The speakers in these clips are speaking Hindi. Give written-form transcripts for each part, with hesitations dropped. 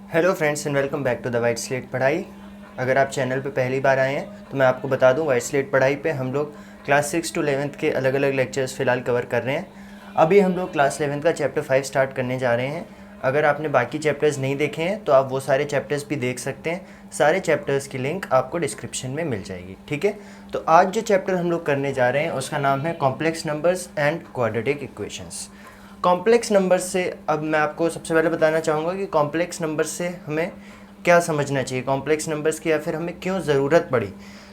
Hello friends and welcome back to the white slate पढ़ाई। अगर आप चैनल पे पहली बार आए हैं तो मैं आपको बता दूं, वाइट स्लेट पढ़ाई पे हम लोग क्लास 6 टू 11th के अलग अलग लेक्चर्स फ़िलहाल कवर कर रहे हैं। अभी हम लोग क्लास 11th का चैप्टर 5 स्टार्ट करने जा रहे हैं। अगर आपने बाकी चैप्टर्स नहीं देखे हैं तो आप वो सारे चैप्टर्स भी देख सकते हैं। सारे चैप्टर्स की लिंक आपको डिस्क्रिप्शन में मिल जाएगी, ठीक है। तो आज जो चैप्टर हम लोग करने जा रहे हैं उसका नाम है complex numbers and quadratic equations. Complex number से अब मैं आपको सबसे पहले बताना चाहूँगा कि कॉम्प्लेक्स नंबर से हमें क्या समझना चाहिए, कॉम्प्लेक्स नंबर्स की या फिर हमें क्यों ज़रूरत पड़ी।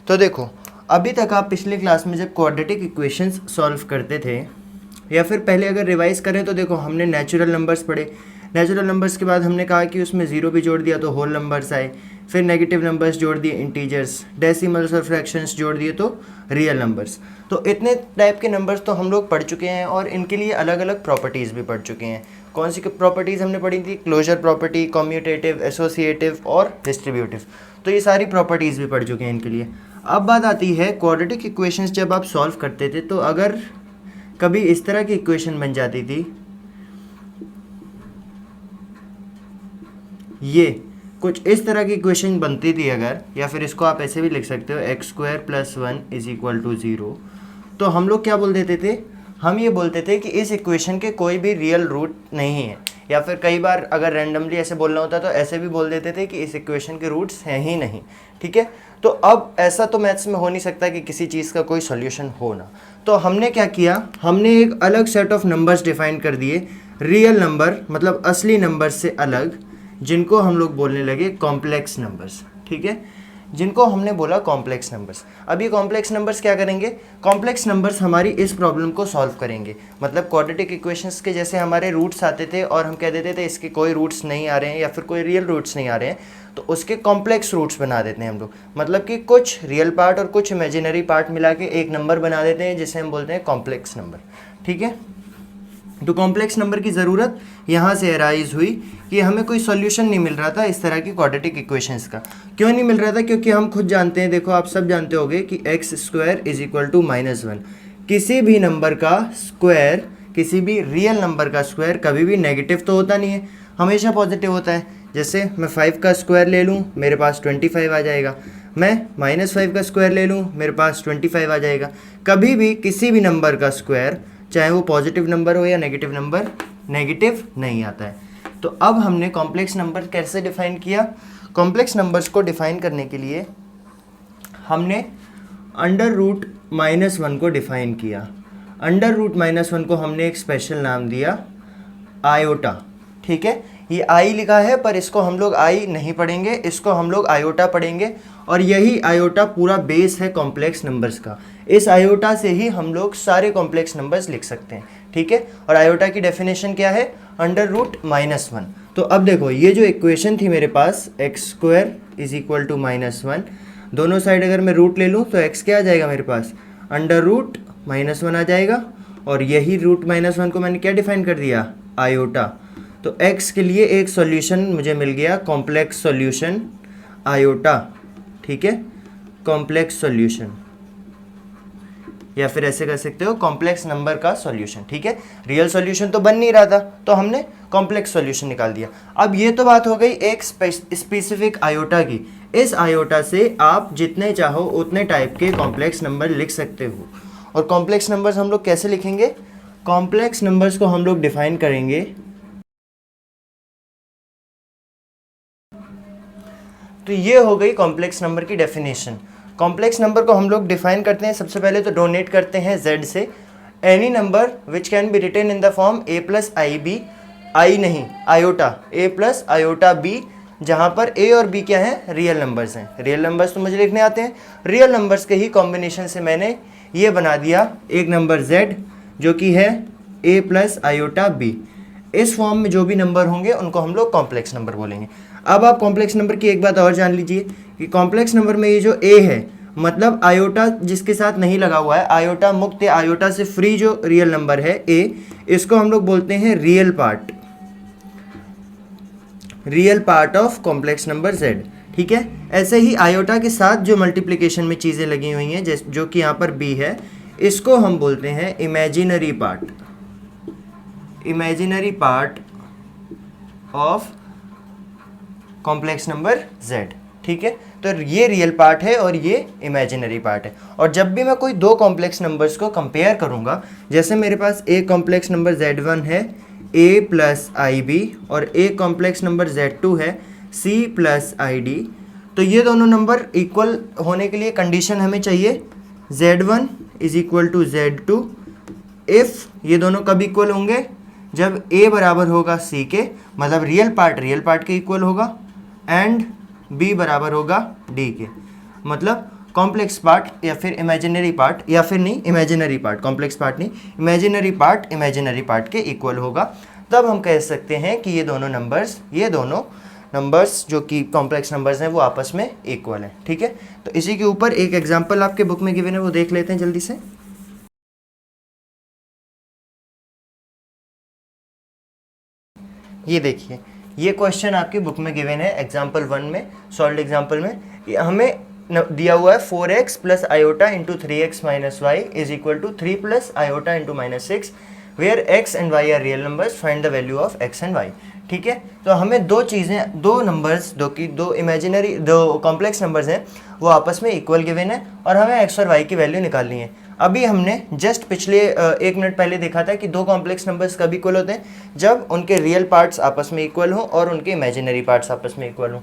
तो देखो, अभी तक आप पिछले क्लास में जब क्वाड्रेटिक इक्वेशंस सॉल्व करते थे या फिर पहले अगर रिवाइज करें तो देखो हमने नेचुरल नंबर्स पढ़े। नेचुरल नंबर्स के बाद हमने कहा कि उसमें ज़ीरो भी जोड़ दिया तो होल नंबर्स आए, फिर नेगेटिव नंबर्स जोड़ दिए इंटीजर्स, डेसिमल्स और फ्रैक्शंस जोड़ दिए तो रियल नंबर्स। तो इतने टाइप के नंबर्स तो हम लोग पढ़ चुके हैं और इनके लिए अलग अलग प्रॉपर्टीज़ भी पढ़ चुके हैं। कौन सी प्रॉपर्टीज़ हमने पढ़ी थी? क्लोजर प्रॉपर्टी, कम्यूटेटिव, एसोसिएटिव और डिस्ट्रीब्यूटिव। तो ये सारी प्रॉपर्टीज़ भी पढ़ चुके हैं इनके लिए। अब बात आती है क्वाड्रेटिक इक्वेशंस जब आप सॉल्व करते थे तो अगर कभी इस तरह की इक्वेशन बन जाती थी, ये कुछ इस तरह की इक्वेशन बनती थी अगर, या फिर इसको आप ऐसे भी लिख सकते हो x² + 1 = 0, तो हम लोग क्या बोल देते थे? हम ये बोलते थे कि इस इक्वेशन के कोई भी रियल रूट नहीं है। या फिर कई बार अगर रैंडमली ऐसे बोलना होता तो ऐसे भी बोल देते थे कि इस इक्वेशन के रूट्स हैं ही नहीं, ठीक है। तो अब ऐसा तो मैथ्स में हो नहीं सकता कि किसी चीज़ का कोई सॉल्यूशन हो ना। तो हमने क्या किया, हमने एक अलग सेट ऑफ नंबर्स डिफाइन कर दिए, रियल नंबर मतलब असली नंबर से अलग, जिनको हम लोग बोलने लगे कॉम्प्लेक्स नंबर्स, ठीक है। जिनको हमने बोला कॉम्प्लेक्स नंबर्स। अब ये कॉम्प्लेक्स नंबर्स क्या करेंगे? कॉम्प्लेक्स नंबर्स हमारी इस प्रॉब्लम को सॉल्व करेंगे। मतलब क्वाड्रेटिक इक्वेशंस के जैसे हमारे रूट्स आते थे और हम कह देते थे इसके कोई रूट्स नहीं आ रहे हैं या फिर कोई रियल रूट्स नहीं आ रहे हैं, तो उसके कॉम्प्लेक्स रूट्स बना देते हैं हम लोग। मतलब कि कुछ रियल पार्ट और कुछ इमेजिनरी पार्ट मिला के एक नंबर बना देते हैं जिसे हम बोलते हैं कॉम्प्लेक्स नंबर, ठीक है। तो कॉम्प्लेक्स नंबर की ज़रूरत यहाँ से अराइज हुई कि हमें कोई सॉल्यूशन नहीं मिल रहा था इस तरह की क्वाड्रेटिक इक्वेशंस का। क्यों नहीं मिल रहा था? क्योंकि हम खुद जानते हैं, देखो आप सब जानते होंगे कि x² = -1। किसी भी नंबर का स्क्वायर, किसी भी रियल नंबर का स्क्वायर कभी भी नेगेटिव तो होता नहीं है, हमेशा पॉजिटिव होता है। जैसे मैं 5 का स्क्वायर ले लूँ मेरे पास 25 आ जाएगा, मैं -5 का स्क्वायर ले लूँ मेरे पास 25 आ जाएगा। कभी भी किसी भी नंबर का स्क्वायर, चाहे वो पॉजिटिव नंबर हो या नेगेटिव नंबर, नेगेटिव नहीं आता है। तो अब हमने कॉम्प्लेक्स नंबर कैसे डिफाइन किया? कॉम्प्लेक्स नंबर्स को डिफाइन करने के लिए हमने √-1 को डिफाइन किया। √-1 को हमने एक स्पेशल नाम दिया आयोटा, ठीक है। ये आई लिखा है पर इसको हम लोग आई नहीं पढ़ेंगे, इसको हम लोग आयोटा पढ़ेंगे। और यही आयोटा पूरा बेस है कॉम्प्लेक्स नंबर्स का। इस आयोटा से ही हम लोग सारे कॉम्प्लेक्स नंबर्स लिख सकते हैं, ठीक है। और आयोटा की डेफिनेशन क्या है? √-1। तो अब देखो, ये जो इक्वेशन थी मेरे पास x² = -1, दोनों साइड अगर मैं रूट ले लूँ तो x क्या आ जाएगा मेरे पास? √-1 आ जाएगा। और यही √-1 को मैंने क्या डिफाइन कर दिया? आयोटा। तो x के लिए एक सॉल्यूशन मुझे मिल गया, कॉम्प्लेक्स सॉल्यूशन आयोटा, ठीक है। कॉम्प्लेक्स सॉल्यूशन, या फिर ऐसे कर सकते हो कॉम्प्लेक्स नंबर का सॉल्यूशन, ठीक है। रियल सॉल्यूशन तो बन नहीं रहा था तो हमने कॉम्प्लेक्स सॉल्यूशन निकाल दिया। अब ये तो बात हो गई एक स्पेसिफिक आयोटा की। इस आयोटा से आप जितने चाहो उतने टाइप के कॉम्प्लेक्स नंबर लिख सकते हो। और कॉम्प्लेक्स नंबर्स हम लोग कैसे लिखेंगे? कॉम्प्लेक्स नंबर्स को हम लोग डिफाइन करेंगे, तो ये हो गई कॉम्प्लेक्स नंबर की डेफिनेशन। कॉम्प्लेक्स नंबर को हम लोग डिफाइन करते हैं, सबसे पहले तो डोनेट करते हैं z से। Any number which can be written in the form a + ib, i नहीं आयोटा, a + आयोटा b, जहाँ पर a और b क्या है? रियल नंबर्स हैं। रियल नंबर्स तो मुझे लिखने आते हैं, रियल नंबर्स के ही कॉम्बिनेशन से मैंने ये बना दिया एक नंबर z जो कि है a + आयोटा b। इस फॉर्म में जो भी नंबर होंगे उनको हम लोग कॉम्प्लेक्स नंबर बोलेंगे। अब आप कॉम्प्लेक्स नंबर की एक बात और जान लीजिए कि कॉम्प्लेक्स नंबर में ये जो a है, मतलब आयोटा जिसके साथ नहीं लगा हुआ है, आयोटा मुक्त या आयोटा से फ्री जो रियल नंबर है a, इसको हम लोग बोलते हैं real part, real part of complex number z, ठीक है। ऐसे ही आयोटा के साथ जो मल्टीप्लिकेशन में चीज़ें लगी हुई हैं जो कि यहाँ पर b है, इसको हम बोलते हैं imaginary part, imaginary part of complex number z, ठीक है। तो ये रियल पार्ट है और ये इमेजिनरी पार्ट है। और जब भी मैं कोई दो कॉम्प्लेक्स नंबर्स को कंपेयर करूंगा, जैसे मेरे पास एक कॉम्प्लेक्स नंबर z1 है a प्लस आई बी और एक कॉम्प्लेक्स नंबर z2 है c प्लस आई डी, तो ये दोनों नंबर इक्वल होने के लिए कंडीशन हमें चाहिए z1 is equal to z2 if ये दोनों कब इक्वल होंगे, जब a बराबर होगा c के, मतलब रियल पार्ट के इक्वल होगा, एंड b बराबर होगा d के, मतलब कॉम्प्लेक्स पार्ट या फिर इमेजिनरी पार्ट, या फिर नहीं इमेजिनरी पार्ट, कॉम्प्लेक्स पार्ट नहीं, इमेजिनरी पार्ट के इक्वल होगा। तब हम कह सकते हैं कि ये दोनों नंबर्स जो कि कॉम्प्लेक्स नंबर्स हैं वो आपस में इक्वल हैं, ठीक है। तो इसी के ऊपर एक एग्जांपल आपके बुक में गिवन है, वो देख लेते हैं जल्दी से। ये देखिए, ये क्वेश्चन आपकी बुक में गिवन है एग्जाम्पल 1 में, सॉल्व्ड एग्जाम्पल में। ये हमें दिया हुआ है 4x plus iota into 3x minus y is equal to 3 plus iota into minus 6 where x and y are real numbers, find the value of x and y, ठीक है। तो हमें दो कॉम्प्लेक्स नंबर्स हैं वो आपस में इक्वल गिवन है और हमें x और y की वैल्यू निकालनी है। अभी हमने जस्ट पिछले 1 मिनट पहले देखा था कि दो कॉम्प्लेक्स नंबर्स कब इक्वल होते हैं, जब उनके रियल पार्ट्स आपस में इक्वल हों और उनके इमेजिनरी पार्ट्स आपस में इक्वल हों।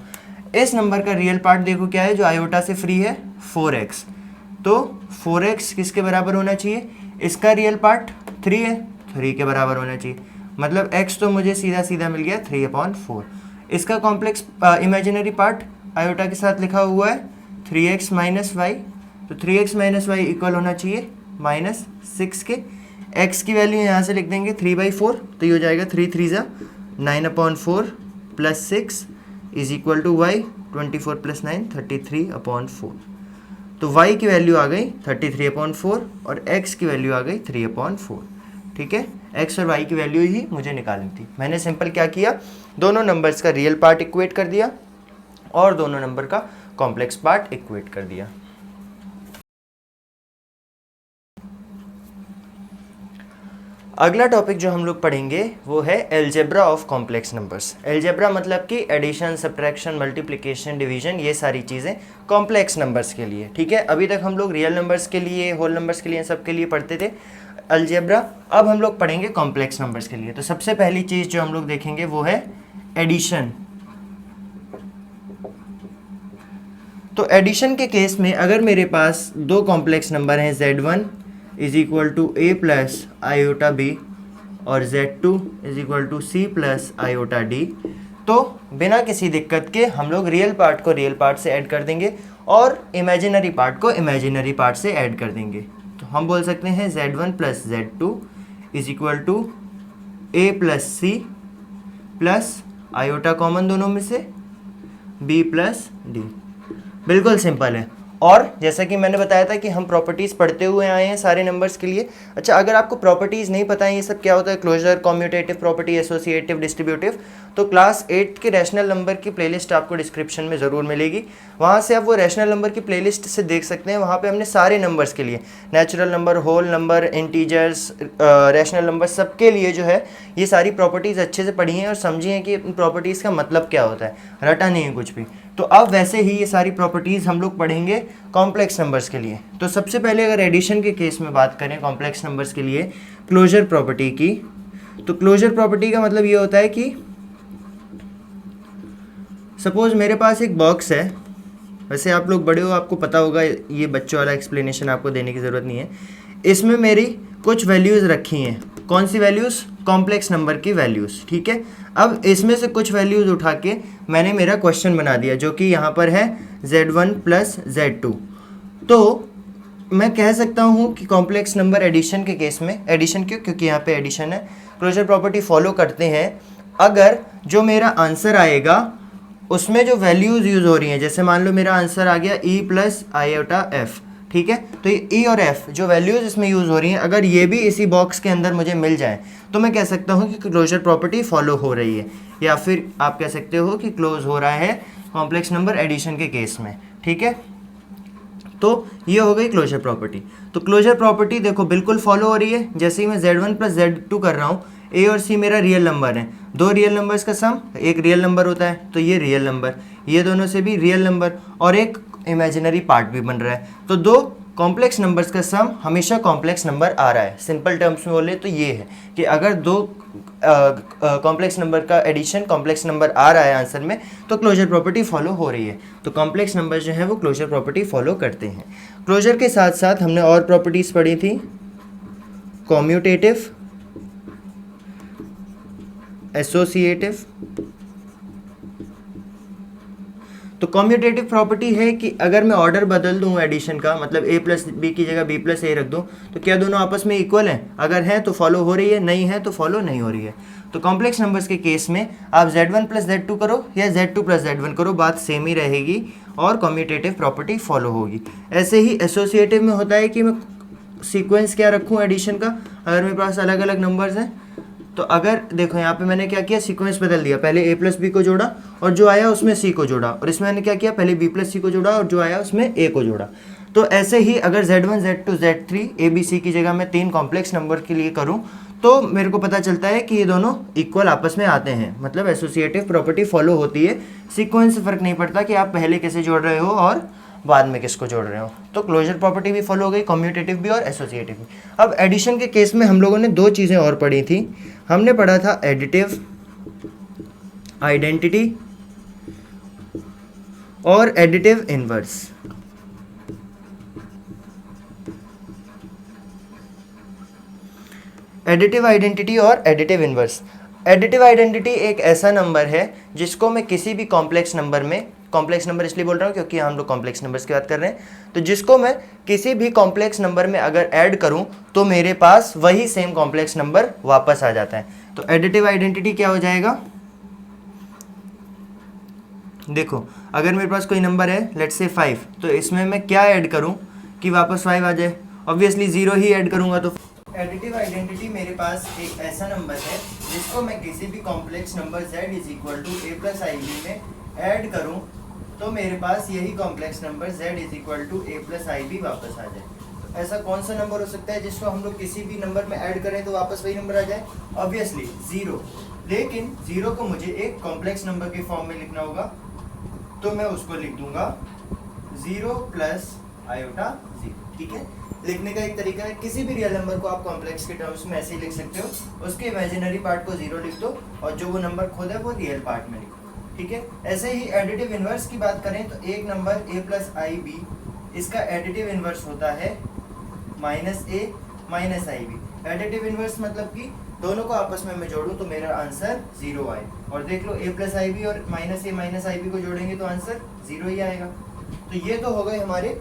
इस नंबर का रियल पार्ट देखो क्या है, जो आयोटा से फ्री है 4x, तो 4x किसके बराबर होना चाहिए, इसका रियल पार्ट 3 है, 3 के बराबर होना चाहिए, मतलब x तो मुझे सीधा सीधा मिल गया 3/4। इसका कॉम्प्लेक्स इमेजिनरी पार्ट आयोटा के साथ लिखा हुआ है 3x माइनस वाई, तो 3x माइनस वाई इक्वल होना चाहिए -6 के। x की वैल्यू यहाँ से लिख देंगे 3/4, तो ये हो जाएगा 3 3 जा 9/4 plus 6 is equal to y 24 plus 9 33/4। तो y की वैल्यू आ गई 33/4 और x की वैल्यू आ गई 3/4, ठीक है। x और y की वैल्यू ही मुझे निकालनी थी। मैंने सिंपल क्या किया, दोनों नंबर्स का रियल पार्ट इक्वेट कर दिया और दोनों नंबर का कॉम्प्लेक्स पार्ट इक्वेट कर दिया। अगला टॉपिक जो हम लोग पढ़ेंगे वो है algebra of complex numbers. Algebra मतलब कि एडिशन, सब्ट्रैक्शन, मल्टीप्लिकेशन, डिवीजन, ये सारी चीज़ें कॉम्प्लेक्स नंबर्स के लिए, ठीक है। अभी तक हम लोग रियल नंबर्स के लिए, होल नंबर्स के लिए, सब के लिए पढ़ते थे अलजेब्रा। अब हम लोग पढ़ेंगे कॉम्प्लेक्स नंबर्स के लिए। तो सबसे पहली चीज़ जो हम लोग देखेंगे वो है एडिशन। तो एडिशन के केस में अगर मेरे पास दो कॉम्प्लेक्स नंबर हैं z1 is equal to a plus iota b और z2 is equal to c plus iota d, तो बिना किसी दिक्कत के हम लोग रियल पार्ट को रियल पार्ट से ऐड कर देंगे और इमेजिनरी पार्ट को इमेजिनरी पार्ट से ऐड कर देंगे। तो हम बोल सकते हैं z1 plus z2 is equal to a plus c plus iota common दोनों में से b प्लस d। बिल्कुल सिंपल है। और जैसा कि मैंने बताया था कि हम प्रॉपर्टीज़ पढ़ते हुए आए हैं सारे नंबर्स के लिए। अच्छा, अगर आपको प्रॉपर्टीज़ नहीं पता है ये सब क्या होता है, closure, commutative property, associative, distributive, तो क्लास 8 के रैशनल नंबर की प्लेलिस्ट आपको डिस्क्रिप्शन में ज़रूर मिलेगी। वहाँ से आप वो रैशनल नंबर की प्लेलिस्ट से देख सकते हैं। वहाँ पे हमने सारे नंबर्स के लिए, natural number, whole number, integers, rational number, सबके लिए जो है ये सारी प्रॉपर्टीज़ अच्छे से पढ़ी हैं और समझी हैं कि इन प्रॉपर्टीज़ का मतलब क्या होता है, रटा नहीं है कुछ भी। तो अब वैसे ही ये सारी प्रॉपर्टीज़ हम लोग पढ़ेंगे कॉम्प्लेक्स नंबर्स के लिए। तो सबसे पहले अगर एडिशन के केस में बात करें कॉम्प्लेक्स नंबर्स के लिए क्लोजर प्रॉपर्टी की, तो क्लोजर प्रॉपर्टी का मतलब ये होता है कि सपोज मेरे पास एक बॉक्स है, वैसे आप लोग बड़े हो आपको पता होगा, ये बच्चों वाला एक्सप्लेनेशन आपको देने की ज़रूरत नहीं है। इसमें मेरी कुछ वैल्यूज़ रखी हैं। कौन सी वैल्यूज़? कॉम्प्लेक्स नंबर की वैल्यूज़, ठीक है। अब इसमें से कुछ वैल्यूज़ उठा के मैंने मेरा क्वेश्चन बना दिया, जो कि यहाँ पर है z1 प्लस z2। तो मैं कह सकता हूँ कि कॉम्प्लेक्स नंबर एडिशन के केस में, एडिशन क्यों? क्योंकि यहाँ पे एडिशन है, क्लोजर प्रॉपर्टी फॉलो करते हैं। अगर जो मेरा आंसर आएगा उसमें जो वैल्यूज़ यूज़ हो रही हैं, जैसे मान लो मेरा आंसर आ गया e प्लस आयोटा f, ठीक है, तो ये e और f जो वैल्यूज़ इसमें यूज़ हो रही हैं, अगर ये भी इसी बॉक्स के अंदर मुझे मिल जाए तो मैं कह सकता हूँ कि क्लोजर प्रॉपर्टी फॉलो हो रही है, या फिर आप कह सकते हो कि क्लोज हो रहा है कॉम्प्लेक्स नंबर एडिशन के केस में, ठीक है। तो ये हो गई क्लोजर प्रॉपर्टी। तो क्लोजर प्रॉपर्टी देखो बिल्कुल फॉलो हो रही है। जैसे ही मैं z1 प्लस z2 कर रहा हूँ, a और c मेरा रियल नंबर है, दो रियल नंबर्स का सम, एक रियल नंबर होता है तो ये रियल नंबर, ये दोनों से भी रियल नंबर, और एक इमेजिनरी पार्ट भी बन रहा है। तो दो कॉम्प्लेक्स नंबर्स का सम हमेशा कॉम्प्लेक्स नंबर आ रहा है। सिंपल टर्म्स में बोले तो ये है कि अगर दो कॉम्प्लेक्स नंबर का एडिशन कॉम्प्लेक्स नंबर आ रहा है आंसर में, तो क्लोजर प्रॉपर्टी फॉलो हो रही है। तो कॉम्प्लेक्स नंबर जो है वो क्लोजर प्रॉपर्टी फॉलो करते हैं। क्लोजर के साथ साथ हमने और प्रॉपर्टीज पढ़ी थी, कॉम्यूटेटिव, एसोसिएटिव। तो कॉम्यूटेटिव प्रॉपर्टी है कि अगर मैं ऑर्डर बदल दूं एडिशन का, मतलब a प्लस बी की जगह b प्लस ए रख दूं, तो क्या दोनों आपस में इक्वल हैं? अगर है तो फॉलो हो रही है, नहीं है तो फॉलो नहीं हो रही है। तो कॉम्प्लेक्स नंबर्स के केस में आप z1 प्लस z2 करो या z2 प्लस z1 करो, बात सेम ही रहेगी और कॉम्यूटेटिव प्रॉपर्टी फॉलो होगी। ऐसे ही एसोसिएटिव में होता है कि मैं सीक्वेंस क्या रखूँ एडिशन का, अगर मेरे पास अलग अलग नंबर्स हैं तो अगर देखो यहाँ पे मैंने क्या किया, सीक्वेंस बदल दिया, पहले a प्लस बी को जोड़ा और जो आया उसमें c को जोड़ा, और इसमें मैंने क्या किया, पहले b प्लस c को जोड़ा और जो आया उसमें a को जोड़ा। तो ऐसे ही अगर z1 z2 z3 a b c की जगह मैं तीन कॉम्प्लेक्स नंबर के लिए करूँ तो मेरे को पता चलता है कि ये दोनों इक्वल आपस में आते हैं, मतलब एसोसिएटिव प्रॉपर्टी फॉलो होती है। सीक्वेंस से फर्क नहीं पड़ता कि आप पहले कैसे जोड़ रहे हो और बाद में किसको जोड़ रहे हो। तो क्लोजर प्रॉपर्टी भी फॉलो हो गई, कम्यूटेटिव भी और एसोसिएटिव भी। अब एडिशन के केस में हम लोगों ने दो चीज़ें और पढ़ी थी। हमने पढ़ा था एडिटिव आइडेंटिटी और एडिटिव इनवर्स। एडिटिव आइडेंटिटी और एडिटिव इनवर्स। एडिटिव आइडेंटिटी एक ऐसा नंबर है जिसको मैं किसी भी कॉम्प्लेक्स नंबर में, कॉम्प्लेक्स नंबर इसलिए बोल रहा हूँ क्योंकि हम लोग कॉम्प्लेक्स नंबर्स की बात कर रहे हैं, तो जिसको मैं किसी भी कॉम्प्लेक्स नंबर में अगर ऐड करूँ तो मेरे पास वही सेम कॉम्प्लेक्स नंबर वापस आ जाता है। तो एडिटिव आइडेंटिटी क्या हो जाएगा, देखो अगर मेरे पास कोई नंबर है लेट्स से 5, तो इसमें मैं क्या ऐड करूँ कि वापस 5 आ जाए, ऑब्वियसली 0 ही ऐड करूँगा। तो एडिटिव आइडेंटिटी मेरे पास एक ऐसा नंबर है जिसको मैं किसी भी complex number z is equal to a plus i b में ऐड करूं तो मेरे पास यही complex number z is equal to a plus i b वापस आ जाए। तो ऐसा कौन सा नंबर हो सकता है जिसको हम लोग किसी भी नंबर में ऐड करें तो वापस वही नंबर आ जाए? ऑब्वियसली 0। लेकिन 0 को मुझे एक कॉम्प्लेक्स नंबर के फॉर्म में लिखना होगा, तो मैं उसको लिख दूंगा 0 प्लस आयोटा 0। ठीक है, लिखने का एक तरीका है, किसी भी रियल नंबर को आप कॉम्प्लेक्स के टर्म्स में ऐसे ही लिख सकते हो, उसके इमेजिनरी पार्ट को 0 लिख दो और जो वो नंबर खुद है वो रियल पार्ट में लिखो। ठीक है, ऐसे ही एडिटिव इनवर्स की बात करें तो एक number a plus i b, इसका एडिटिव इनवर्स होता है minus a minus i b. Additive inverse मतलब कि दोनों को आपस में मैं जोड़ूं तो मेरा आंसर 0 आए, और देख लो a प्लस आई बी और minus a minus i b को जोड़ेंगे तो आंसर 0 ही आएगा। तो ये तो हो गए हमारे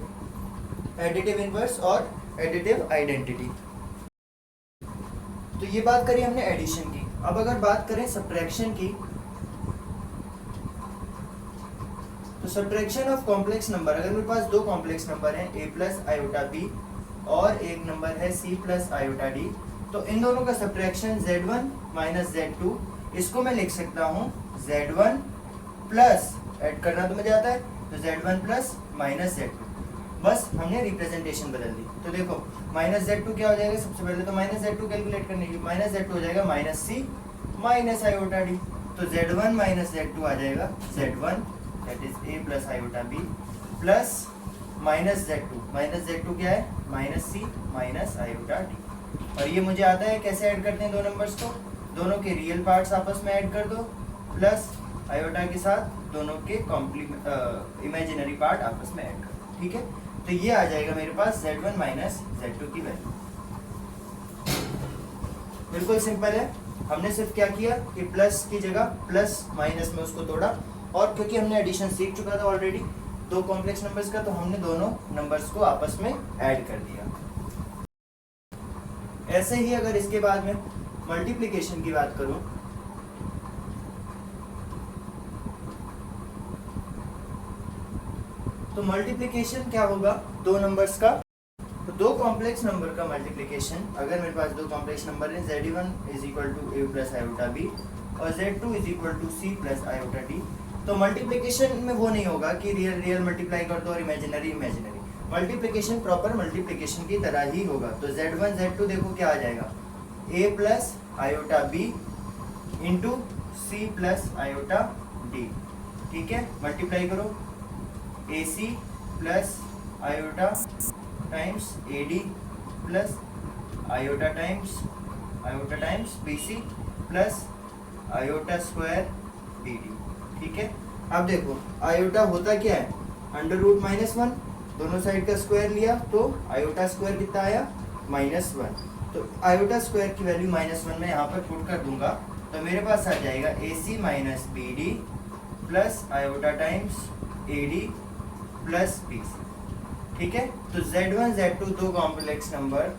एडिटिव इनवर्स और एडिटिव आइडेंटिटी। तो ये बात करी हमने एडिशन की। अब अगर बात करें सब्ट्रैक्शन की, तो सब्ट्रैक्शन ऑफ कॉम्प्लेक्स नंबर, अगर मेरे पास दो कॉम्प्लेक्स नंबर हैं a प्लस आयोटा b और एक नंबर है c प्लस आयोटा d, तो इन दोनों का सब्ट्रैक्शन z1 माइनस z2, इसको मैं लिख सकता हूँ z1 प्लस, ऐड करना तो मुझे आता है, तो z1 प्लस माइनस z2, बस हमने रिप्रेजेंटेशन बदल दी। तो देखो माइनस z2 क्या हो जाएगा, सबसे पहले तो माइनस z2 कैलकुलेट करने की, माइनस z2 हो जाएगा minus c minus iota d, तो z1 माइनस z2 आ जाएगा z1 that is a plus iota b plus minus z2 क्या है, minus c minus iota d। और ये मुझे आता है कैसे ऐड करते हैं दो नंबर्स को, दोनों के रियल पार्ट्स आपस में ऐड कर दो प्लस आयोटा के साथ दोनों के इमेजिनरी पार्ट आपस में ऐड कर दो। ठीक है, तो ये आ जाएगा मेरे पास z1 माइनस z2 की वैल्यू। बिल्कुल सिंपल है, हमने सिर्फ क्या किया कि प्लस की जगह प्लस माइनस में उसको तोड़ा, और क्योंकि हमने एडिशन सीख चुका था ऑलरेडी दो कॉम्प्लेक्स नंबर्स का, तो हमने दोनों नंबर्स को आपस में ऐड कर दिया। ऐसे ही अगर इसके बाद में मल्टीप्लिकेशन की बात करूं, तो मल्टीप्लिकेशन क्या होगा दो नंबर्स का, तो दो कॉम्प्लेक्स नंबर का मल्टीप्लिकेशन, अगर मेरे पास दो कॉम्प्लेक्स नंबर है z1 is equal to a plus iota b और z2 is equal to c plus iota d, तो मल्टीप्लिकेशन में वो नहीं होगा कि रियल रियल मल्टीप्लाई कर दो और imaginary imaginary, multiplication proper multiplication की तरह ही होगा। तो z1 z2 देखो क्या आ जाएगा, a plus iota b into C plus iota D. ठीक है, मल्टीप्लाई करो A C plus iota times A D plus iota times B C plus iota square D D. ठीक है, अब देखो आयोटा होता क्या है, अंडर रूट -1, दोनों साइड का स्क्वायर लिया तो आयोटा स्क्वायर कितना आया -1। तो आयोटा स्क्वायर की वैल्यू -1 में यहाँ पर पुट कर दूंगा तो मेरे पास आ जाएगा A C minus B D plus iota times A D plus B C. ठीक है, तो Z1 Z2 दो कॉम्प्लेक्स नंबर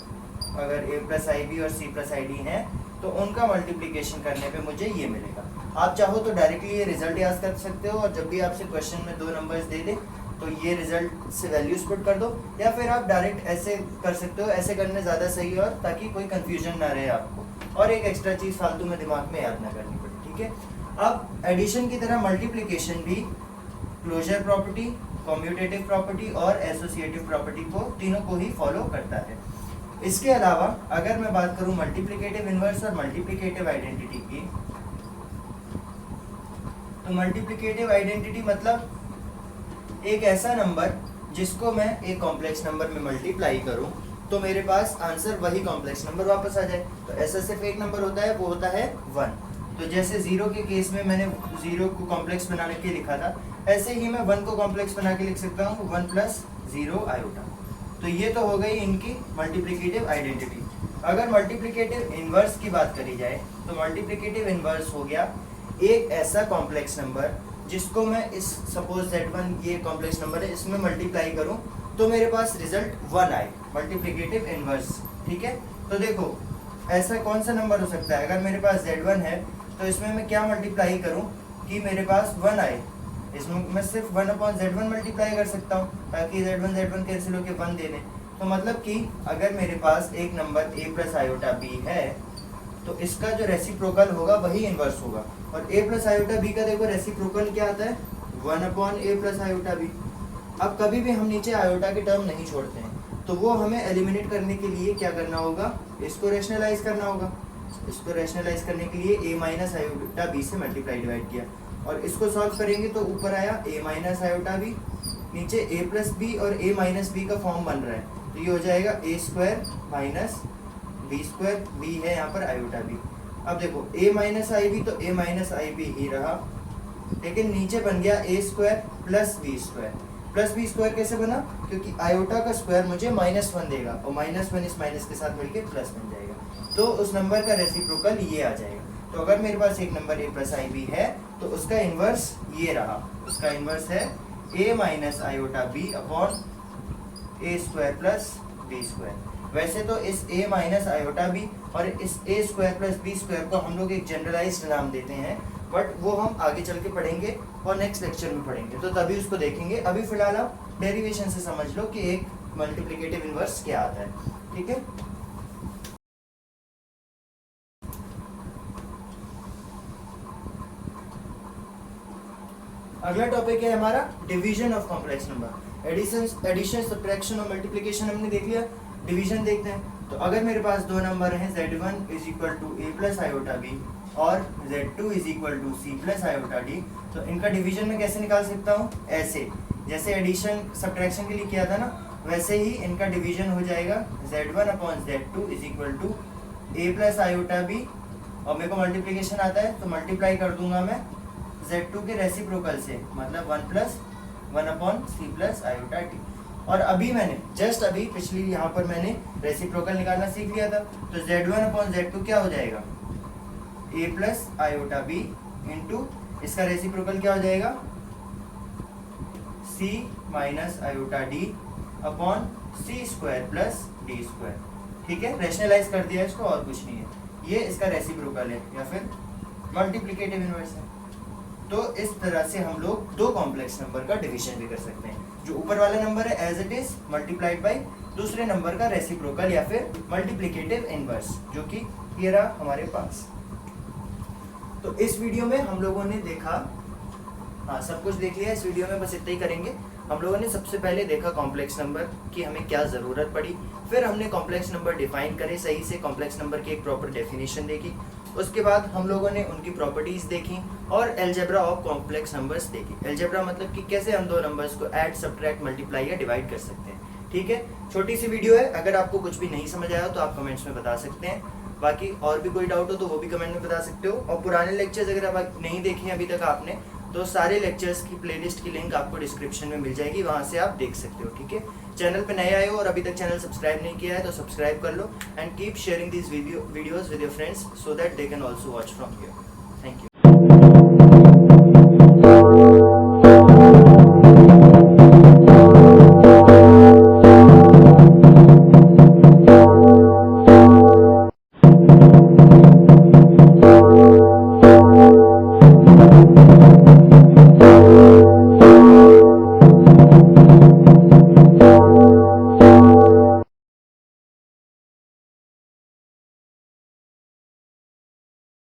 अगर a प्लस आई बी और c प्लस आई डी हैं तो उनका मल्टीप्लिकेशन करने पे मुझे ये मिलेगा। आप चाहो तो डायरेक्टली ये रिजल्ट याद कर सकते हो और जब भी आपसे क्वेश्चन में दो नंबर्स दे दे तो ये रिजल्ट से वैल्यूज पुट कर दो, या फिर आप डायरेक्ट ऐसे कर सकते हो, ऐसे करने ज़्यादा सही है और ताकि कोई कंफ्यूजन ना रहे आपको और एक एक्स्ट्रा चीज़ फालतू में दिमाग में याद ना करनी पड़े। ठीक है, अब एडिशन की तरह मल्टीप्लिकेशन भी क्लोजर प्रॉपर्टी, कम्यूटेटिव प्रॉपर्टी और एसोसिएटिव प्रॉपर्टी को तीनों को ही फॉलो करता है। इसके अलावा अगर मैं बात करूं मल्टीप्लिकेटिव इनवर्स और मल्टीप्लिकेटिव आइडेंटिटी की, तो मल्टीप्लिकेटिव आइडेंटिटी मतलब एक ऐसा नंबर जिसको मैं एक कॉम्प्लेक्स नंबर में मल्टीप्लाई करूं तो मेरे पास आंसर वही कॉम्प्लेक्स नंबर वापस आ जाए। तो ऐसा सिर्फ एक नंबर होता है, वो होता है 1। तो जैसे 0 के केस में मैंने 0 को कॉम्प्लेक्स बना के लिखा था, ऐसे ही मैं 1 को कॉम्प्लेक्स बना के लिख सकता हूँ 1 प्लस 0 आयोटा। तो ये तो हो गई इनकी मल्टीप्लिकेटिव आइडेंटिटी। अगर मल्टीप्लिकेटिव इनवर्स की बात करी जाए तो मल्टीप्लिकेटिव इनवर्स हो गया एक ऐसा कॉम्प्लेक्स नंबर जिसको मैं इस सपोज Z1 ये कॉम्प्लेक्स नंबर है, इसमें मल्टीप्लाई करूं तो मेरे पास रिजल्ट 1 आए, मल्टीप्लिकेटिव इनवर्स। ठीक है, तो देखो ऐसा कौन सा नंबर हो सकता है, अगर मेरे पास Z1 है तो इसमें मैं क्या मल्टीप्लाई करूं कि मेरे पास 1 आए, इसमें मैं सिर्फ 1/Z1 मल्टीप्लाई कर सकता हूँ ताकि Z1 कैंसिल होकर 1 दे दें। तो मतलब कि अगर मेरे पास एक number a plus iota b है तो इसका जो रेसिप्रोकल होगा वही इनवर्स होगा। और a प्लस आयोटा b का देखो रेसिप्रोकल क्या आता है 1/a प्लस आयोटा b। अब कभी भी हम नीचे आयोटा के टर्म नहीं छोड़ते हैं, तो वो हमें एलिमिनेट करने के लिए क्या करना होगा, इसको रैशनलाइज करना होगा। इसको रैशनलाइज करने के लिए a माइनस आयोटा b से मल्टीप्लाई डिवाइड किया और इसको सॉल्व करेंगे तो ऊपर आया a माइनस आयोटा b, नीचे a प्लस बी और a माइनस बी का फॉर्म बन रहा है तो ये हो जाएगा a square minus b square, b है यहाँ पर आयोटा b। अब देखो a माइनस आई बी तो a माइनस आई बी ही रहा, लेकिन नीचे बन गया a square plus b square. Plus b square कैसे बना, क्योंकि आयोटा का स्क्वायर मुझे -1 देगा और -1 इस माइनस के साथ मिलके प्लस बन जाएगा, तो उस नंबर का रेसिप्रोकल ये आ जाएगा। तो अगर मेरे पास एक number a plus i b है तो उसका इन्वर्स ये रहा, उसका इन्वर्स है a minus iota b upon a square plus b square. वैसे तो इस a माइनस आयोटा b और इस a square plus b square को हम लोग एक जनरलाइज्ड नाम देते हैं, बट वो हम आगे चल के पढ़ेंगे और नेक्स्ट लेक्चर में पढ़ेंगे, तो तभी उसको देखेंगे। अभी फिलहाल आप डेरिवेशन से समझ लो कि एक मल्टीप्लिकेटिव इनवर्स क्या आता है। ठीक है, अगला टॉपिक है हमारा division of complex number. Addition subtraction और मल्टीप्लिकेशन हमने देख लिया, डिवीजन देखते हैं। तो अगर मेरे पास दो नंबर हैं Z1 is equal to a plus iota b और Z2 is equal to c plus iota d, तो इनका डिवीजन में कैसे निकाल सकता हूँ, ऐसे जैसे एडिशन सब्ट्रैक्शन के लिए किया था ना, वैसे ही इनका डिवीजन हो जाएगा Z1 upon Z2 is equal to a plus iota b और मेरे को मल्टीप्लिकेशन आता है तो मल्टीप्लाई कर दूंगा मैं Z2 के रेसिप्रोकल से, मतलब 1 plus 1 upon c plus iota T. और अभी मैंने जस्ट अभी पिछली यहाँ पर मैंने रेसिप्रोकल निकालना सीख लिया था, तो Z1 अपॉन Z2 क्या हो जाएगा a plus iota b into इसका रेसिप्रोकल क्या हो जाएगा c minus iota d upon c square plus d square. ठीक है, रैशनलाइज कर दिया इसको और कुछ नहीं है, ये इसका रेसिप्रोकल है या फिर मल्टीप्लिकेटिव इनवर्स है। तो इस तरह से हम लोग दो कॉम्प्लेक्स नंबर का डिवीजन भी कर सकते हैं। जो ऊपर वाला नंबर है as it is multiplied by दूसरे नंबर का रेसिप्रोकल या फिर मल्टीप्लिकेटिव इनवर्स, जो कि ये रहा हमारे पास। तो इस वीडियो में हम लोगों ने देखा, हाँ सब कुछ देख लिया, इस वीडियो में बस इतना ही करेंगे। हम लोगों ने सबसे पहले देखा कॉम्प्लेक्स नंबर की हमें क्या ज़रूरत पड़ी, फिर हमने कॉम्प्लेक्स नंबर डिफाइन करे सही से, कॉम्प्लेक्स नंबर की एक प्रॉपर डेफिनेशन देखी, उसके बाद हम लोगों ने उनकी प्रॉपर्टीज़ देखी और अलजेब्रा ऑफ कॉम्प्लेक्स नंबर्स देखी। अलजेब्रा मतलब कि कैसे हम दो नंबर्स को ऐड, सब्ट्रैक्ट, मल्टीप्लाई या डिवाइड कर सकते हैं। ठीक है, छोटी सी वीडियो है, अगर आपको कुछ भी नहीं समझ आया तो आप कमेंट्स में बता सकते हैं। बाकी और भी कोई डाउट हो तो वो भी कमेंट में बता सकते हो। और पुराने लेक्चर्स अगर आप नहीं देखे हैं अभी तक आपने, तो सारे लेक्चर्स की प्लेलिस्ट की लिंक आपको डिस्क्रिप्शन में मिल जाएगी, वहाँ से आप देख सकते हो। ठीक है, चैनल पे नए आए हो और अभी तक चैनल सब्सक्राइब नहीं किया है तो सब्सक्राइब कर लो and keep sharing this videos with your friends so that they can also watch from here.